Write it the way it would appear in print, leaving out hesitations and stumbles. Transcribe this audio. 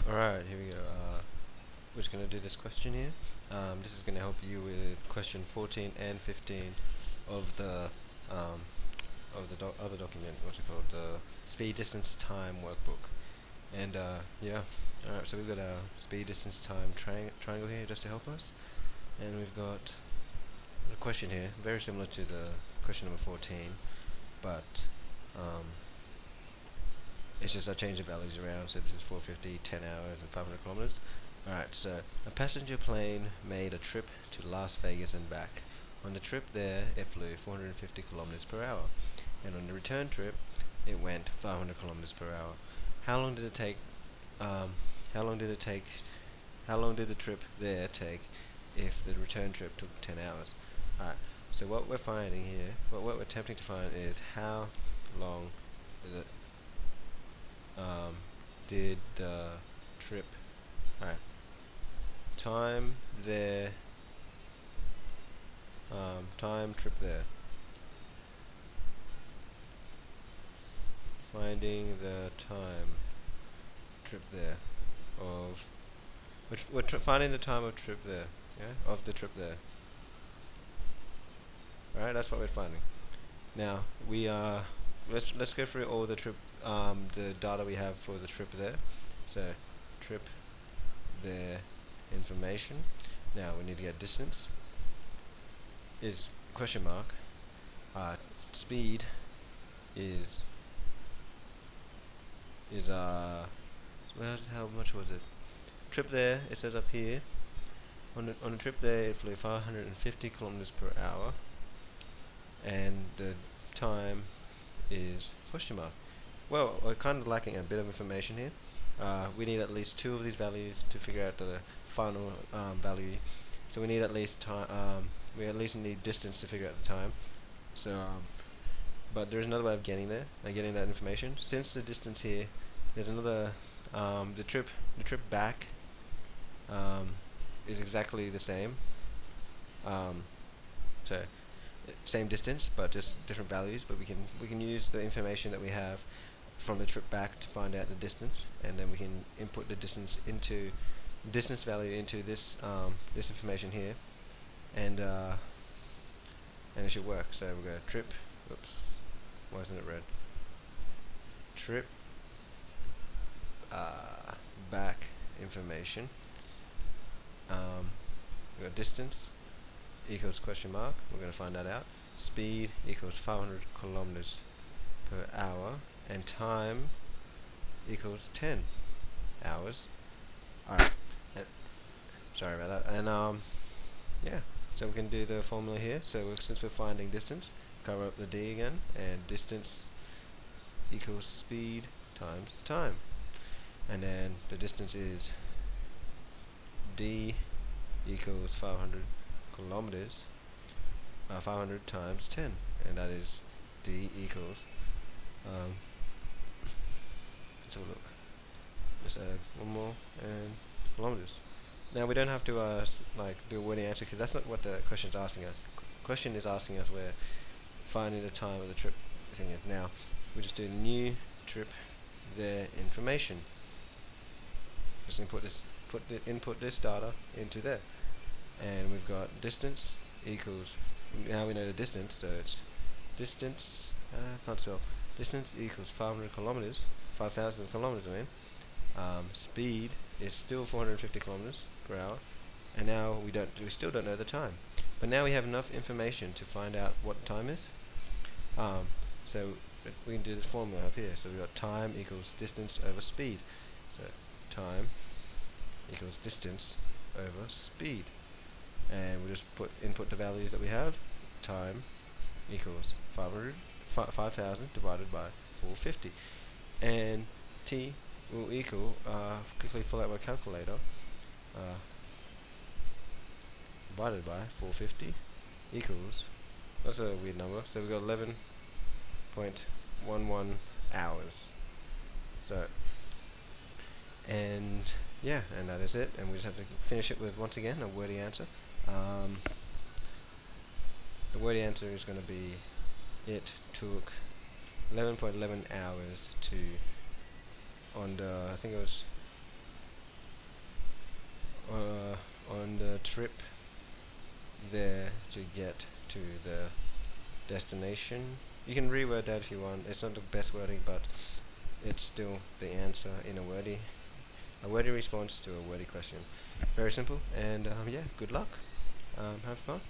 Alright, here we go. We're just going to do this question here. This is going to help you with question 14 and 15 of the um, other document. What's it called? The speed, distance, time workbook. And yeah, alright. So we've got our speed, distance, time triangle here just to help us, and we've got a question here very similar to the question number 14, but um, it's just I change the values around. So this is 450, 10 hours, and 500 kilometers. Alright, so a passenger plane made a trip to Las Vegas and back. On the trip there, it flew 450 kilometers per hour, and on the return trip, it went 500 kilometers per hour. How long did it take? Um, how long did it take? How long did the trip there take if the return trip took 10 hours? Alright, so what we're finding here, what we're attempting to find is how long did it did the trip, alright, time there, time trip there, finding the time trip there of, which we're finding the time of trip there, yeah, of the trip there. Alright, that's what we're finding. Now we let's go through all the trip the data we have for the trip there. So trip there information. Now we need to get distance is question mark. Speed is how much was it? Trip there, it says up here. On the trip there, it flew 550 kilometers per hour, and the time is question mark. Well, we're kind of lacking a bit of information here. We need at least two of these values to figure out the final value. So we need at least time. We at least need distance to figure out the time. So, but there's another way of getting there, getting that information. Since the distance here, there's another. The trip back is exactly the same. So same distance, but just different values. But we can use the information that we have from the trip back to find out the distance, and then we can input the distance into distance value into this this information here, and it should work. So we'll go trip. Oops, why isn't it red? Trip back information. We got distance equals question mark. We're going to find that out. Speed equals 500 kilometers per hour, and time equals 10 hours. Alright, sorry about that. And yeah, so we can do the formula here. So since we're finding distance, cover up the D again, and distance equals speed times time, and then the distance is D equals 500 kilometers, 500 times 10, and that is D equals let's have a look. Let's add one more, and kilometers. Now we don't have to do a wording answer, because that's not what the question is asking us. Question is asking us where finding the time of the trip thing is. Now we just do new trip there information. Just input this data into there, and we've got distance equals. Now we know the distance, so it's distance. Can't spell. Distance equals 500 kilometers, 5,000 kilometers. I mean, speed is still 450 kilometers per hour, and now we still don't know the time. But now we have enough information to find out what time is. So we can do this formula up here. So we've got time equals distance over speed. So time equals distance over speed, and we just input the values that we have. Time equals 5,000 divided by 450, and t will equal, quickly pull out my calculator, divided by 450 equals, that's a weird number, so we've got 11.11 hours. So, and yeah, and that is it, and we just have to finish it with, once again, a wordy answer. The wordy answer is going to be, it took 11.11 hours to, on the, I think it was on the trip there to get to the destination. You can reword that if you want. It's not the best wording, but it's still the answer in a wordy response to a wordy question. Very simple, and yeah, good luck. Have fun.